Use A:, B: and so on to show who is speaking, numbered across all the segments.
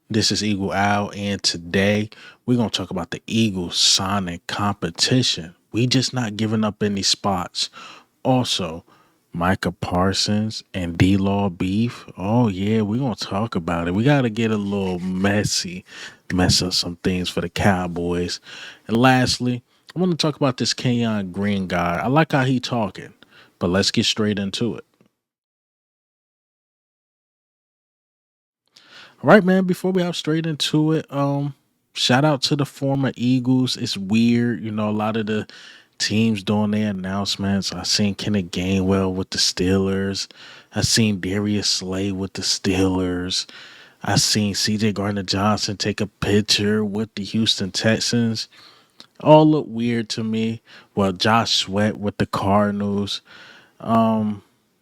A: This is Eagle Owl, and today we're gonna talk about the Eagles signing competition. We just not giving up any spots. Also, Micah Parsons and D Law beef. Oh yeah, we're gonna talk about it. We gotta get a little messy, mess up some things for the Cowboys. And lastly, I want to talk about this Kenyon Green guy. I like how he talking, but let's get straight into it. All right, man. Before we hop straight into it, shout out to the former Eagles. It's weird, a lot of the teams doing their announcements. I seen Kenneth Gainwell with the Steelers. I seen Darius Slay with the Steelers. I seen CJ Gardner Johnson take a picture with the Houston Texans. All look weird to me. Well, Josh Sweat with the Cardinals.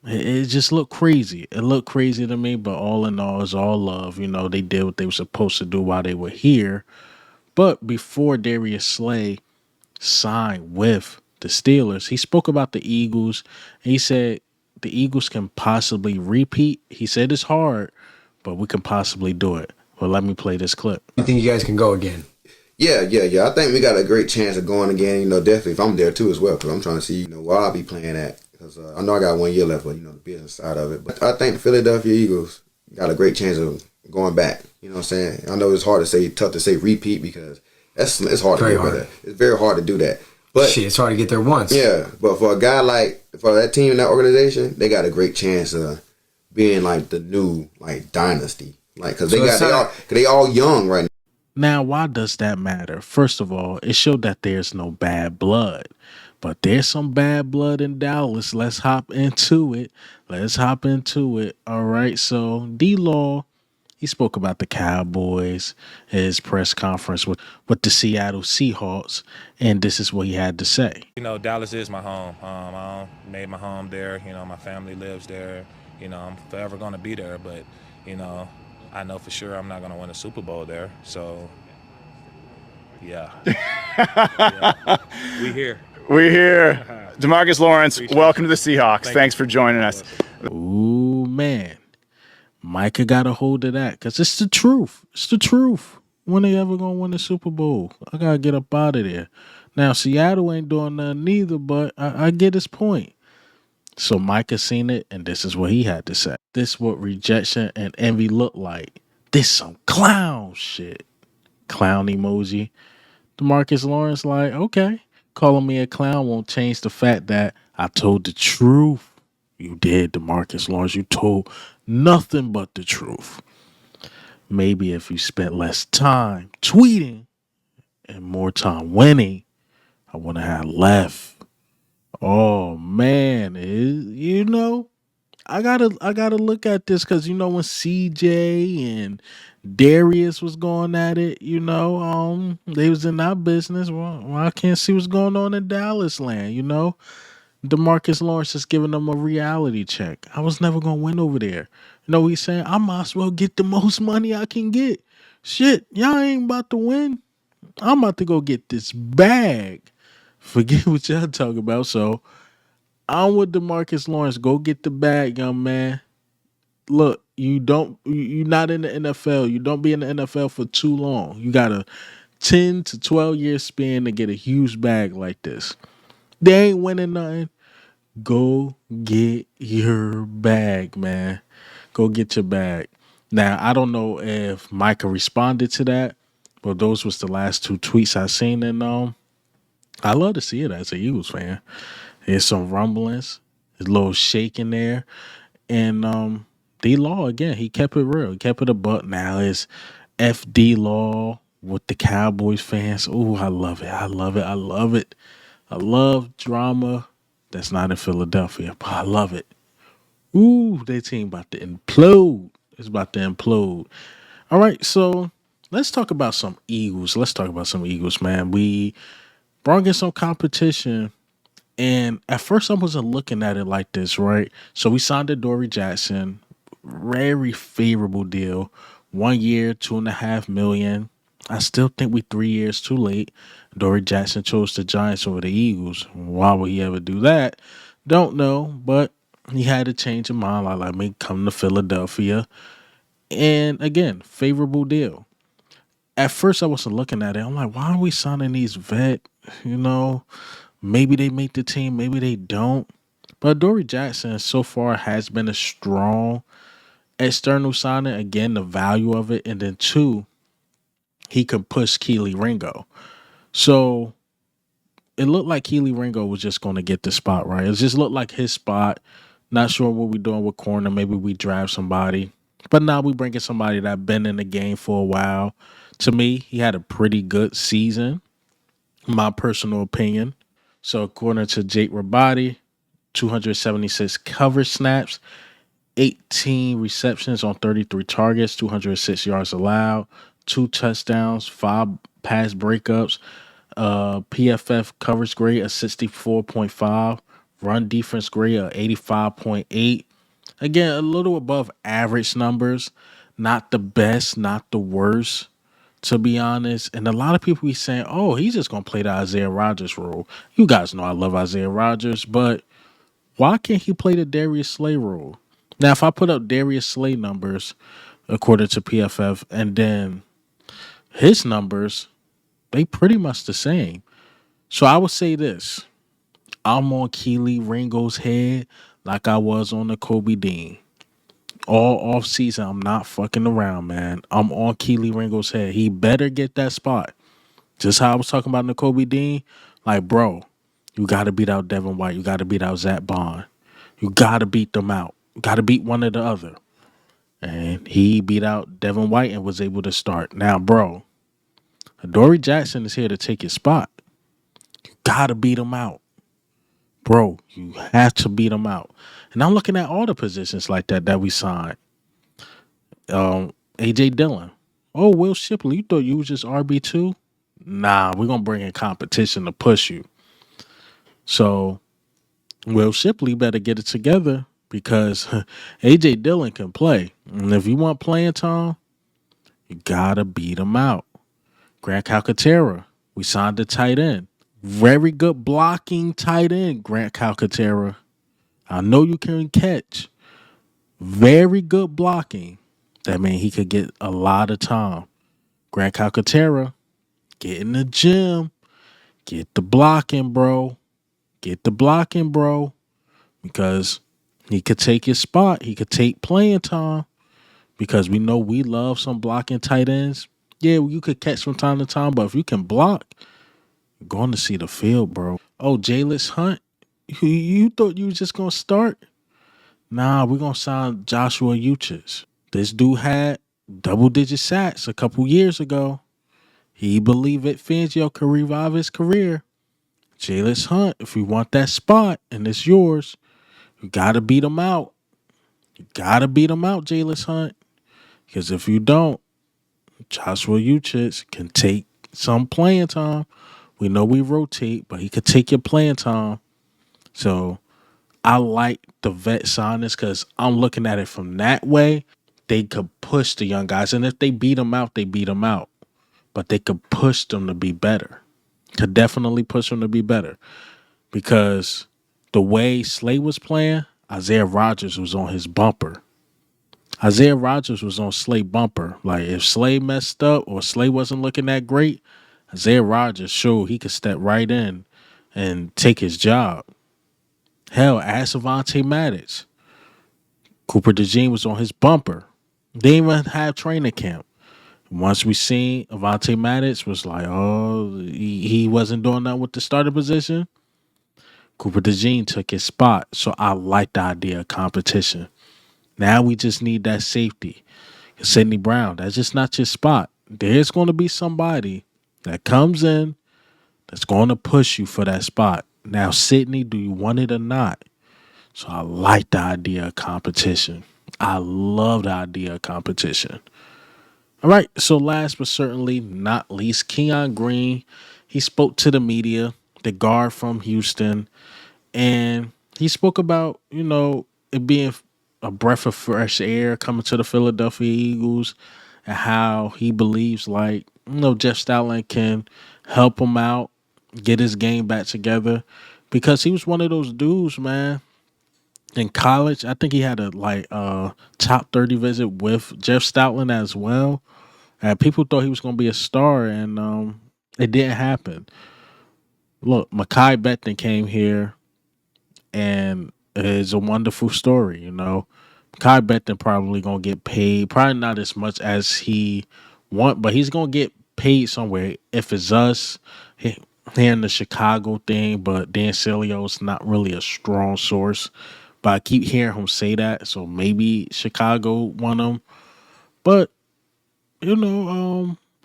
A: It just looked crazy. It looked crazy to me, but all in all, it's all love. They did what they were supposed to do while they were here. But before Darius Slay signed with the Steelers, he spoke about the Eagles. He said the Eagles can possibly repeat. He said it's hard, but we can possibly do it. Well, let me play this clip.
B: You think you guys can go again?
C: Yeah. I think we got a great chance of going again. Definitely if I'm there too as well, because I'm trying to see, where I'll be playing at. Because I know I got 1 year left, but the business side of it. But I think the Philadelphia Eagles got a great chance of going back. You know what I'm saying? I know it's hard to say, tough to say repeat because it's hard to
B: Very
C: get
B: hard.
C: that. It's very hard to do that. But
B: Shit, it's hard to get there once.
C: yeah, but for a guy for that team and that organization, they got a great chance of being like the new dynasty. Because they all young right now.
A: Now, why does that matter? First of all, it showed that there's no bad blood. But there's some bad blood in Dallas. Let's hop into it. All right. So D Law, he spoke about the Cowboys, his press conference with the Seattle Seahawks, and this is what he had to say.
D: Dallas is my home. I made my home there. My family lives there. I'm forever going to be there. But, I know for sure I'm not going to win a Super Bowl there. So, yeah. Yeah. We here.
E: We're here. DeMarcus Lawrence, welcome to the Seahawks. Thanks for joining us.
A: Ooh, man. Micah got a hold of that because it's the truth. It's the truth. When they ever going to win the Super Bowl? I got to get up out of there. Now, Seattle ain't doing nothing either, but I get his point. So Micah seen it, and this is what he had to say. This what rejection and envy look like. This some clown shit. Clown emoji. DeMarcus Lawrence like, okay. Calling me a clown won't change the fact that I told the truth. You did, DeMarcus Lawrence. You told nothing but the truth. Maybe if you spent less time tweeting and more time winning, I wouldn't have left. Oh man, I gotta look at this because when CJ and Darius was going at it, they was in our business. Well, I can't see what's going on in Dallas land. DeMarcus Lawrence is giving them a reality check. I was never gonna win over there. He's saying I might as well get the most money I can get. Shit, y'all ain't about to win. I'm about to go get this bag. Forget what y'all talk about. So I'm with DeMarcus Lawrence. Go get the bag, young man. Look, you're not in the NFL. You don't be in the NFL for too long. You got a 10 to 12 year span to get a huge bag like this. They ain't winning nothing. Go get your bag, man. Go get your bag. Now, I don't know if Micah responded to that, but those was the last two tweets I seen, and I love to see it as a Eagles fan. There's some rumblings, a little shaking there, and D Law again. He kept it real. He kept it a buck. Now it's FD Law with the Cowboys fans. Ooh, I love it. I love it. I love it. I love drama that's not in Philadelphia, but I love it. Ooh, their team about to implode. It's about to implode. All right, so let's talk about some Eagles. Man. We brought in some competition, and at first I wasn't looking at it like this, right? So we signed a Dory Jackson, very favorable deal, 1 year, 2.5 million. I still think we 3 years too late. Dory Jackson chose the Giants over the Eagles. Why would he ever do that? Don't know, but he had to change his mind. Like, let me come to Philadelphia. And again, favorable deal. At first, I wasn't looking at it. I'm like, why are we signing these vet? You know, maybe they make the team, maybe they don't. But Dory Jackson so far has been a strong external signing. Again, the value of it. And then two, he can push Keely Ringo. So it looked like Keely Ringo was just going to get the spot, right? It just looked like his spot. Not sure what we're doing with corner. Maybe we draft somebody. But now we bringing somebody that been in the game for a while. To me, he had a pretty good season, my personal opinion. So according to Jake Rabati, 276 coverage snaps, 18 receptions on 33 targets, 206 yards allowed, 2 touchdowns, 5 pass breakups, PFF coverage grade of 64.5, run defense grade of 85.8. Again, a little above average numbers, not the best, not the worst, to be honest. And a lot of people be saying, oh, he's just going to play the Isaiah Rodgers role. You guys know I love Isaiah Rodgers, but why can't he play the Darius Slay role? Now, if I put up Darius Slay numbers, according to PFF, and then his numbers, they pretty much the same. So I would say this. I'm on Keely Ringo's head like I was on the Kobe Dean. All off season, I'm not fucking around, man. I'm on Keely Ringo's head. He better get that spot. Just how I was talking about Kobe Dean. Like, bro, you got to beat out Devin White. You got to beat out Zach Bond. You got to beat them out. You got to beat one or the other. And he beat out Devin White and was able to start. Now, bro, Dory Jackson is here to take his spot. You got to beat him out. Bro, you have to beat him out. And I'm looking at all the positions like that we signed. A.J. Dillon. Oh, Will Shipley, you thought you was just RB2? Nah, we're going to bring in competition to push you. So, Will Shipley better get it together because A.J. Dillon can play. And if you want playing time, you got to beat him out. Grant Calcaterra, we signed the tight end. Very good blocking tight end, Grant Calcaterra. I know you can catch. Very good blocking. That means he could get a lot of time. Grant Calcaterra, get in the gym. Get the blocking, bro. Get the blocking, bro. Because he could take his spot. He could take playing time. Because we know we love some blocking tight ends. Yeah, you could catch from time to time, but if you can block, you're going to see the field, bro. Oh, Jayless Hunt, you thought you was just going to start? Nah, we're going to sign Joshua Uchis. This dude had double-digit sacks a couple years ago. He believed Vic Fangio could revive his career. Jayless Hunt, if you want that spot and it's yours, you got to beat him out. You got to beat him out, Jayless Hunt. Because if you don't, Joshua Uchis can take some playing time. We know we rotate, but he could take your playing time. So I like the vet signings because I'm looking at it from that way. They could push the young guys. And if they beat them out, they beat them out. But they could push them to be better. Could definitely push them to be better. Because the way Slay was playing, Isaiah Rodgers was on his bumper. Isaiah Rodgers was on Slay bumper. Like, if Slay messed up or Slay wasn't looking that great, Isaiah Rodgers showed he could step right in and take his job. Hell, ask Avonte Maddox. Cooper DeJean was on his bumper. They didn't even have training camp. Once we seen Avonte Maddox was like, oh, he wasn't doing that with the starter position. Cooper DeJean took his spot. So I like the idea of competition. Now we just need that safety. Sidney Brown, that's just not your spot. There's going to be somebody that comes in that's going to push you for that spot. Now, Sidney, do you want it or not? So I like the idea of competition. I love the idea of competition. All right, so last but certainly not least, Kenyon Green. He spoke to the media, the guard from Houston, and he spoke about, it being a breath of fresh air coming to the Philadelphia Eagles and how he believes Jeff Stoutland can help him out, get his game back together because he was one of those dudes, man. in college. I think he had a top 30 visit with Jeff Stoutland as well. And people thought he was going to be a star, and it didn't happen. Look, Mekhi Becton came here, and it's a wonderful story. Mekhi Becton probably going to get paid, probably not as much as he want, but he's going to get paid somewhere. If it's us here in the Chicago thing, but Dan Silio's not really a strong source. But I keep hearing him say that, so maybe Chicago want him. But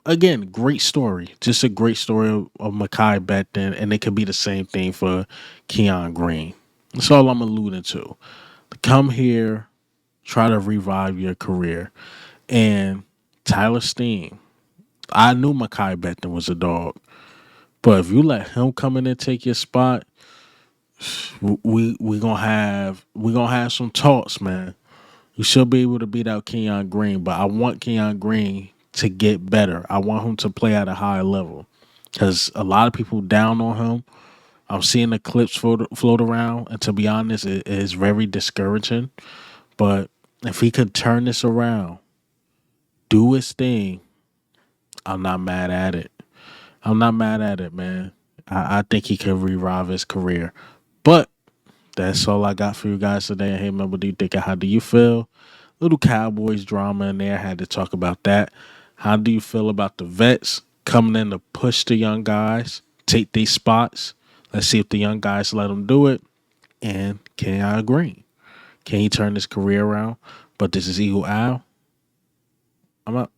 A: again, great story. Just a great story of Mekhi Becton, and it could be the same thing for Kenyon Green. That's all I'm alluding to. Come here, try to revive your career. And Tyler Steen, I knew Mekhi Becton was a dog, but if you let him come in and take your spot, we gonna have some talks, man. You should be able to beat out Kenyon Green, but I want Kenyon Green to get better. I want him to play at a higher level because a lot of people down on him. I'm seeing the clips float around, and to be honest, it is very discouraging. But if he could turn this around, do his thing, I'm not mad at it. I'm not mad at it, man. I think he can revive his career. But that's all I got for you guys today. Hey, remember, do you think? How do you feel? Little Cowboys drama in there. Had to talk about that. How do you feel about the vets coming in to push the young guys, take these spots? Let's see if the young guys let them do it. And can I agree? Can he turn his career around? But this is Eagle Al. I'm out.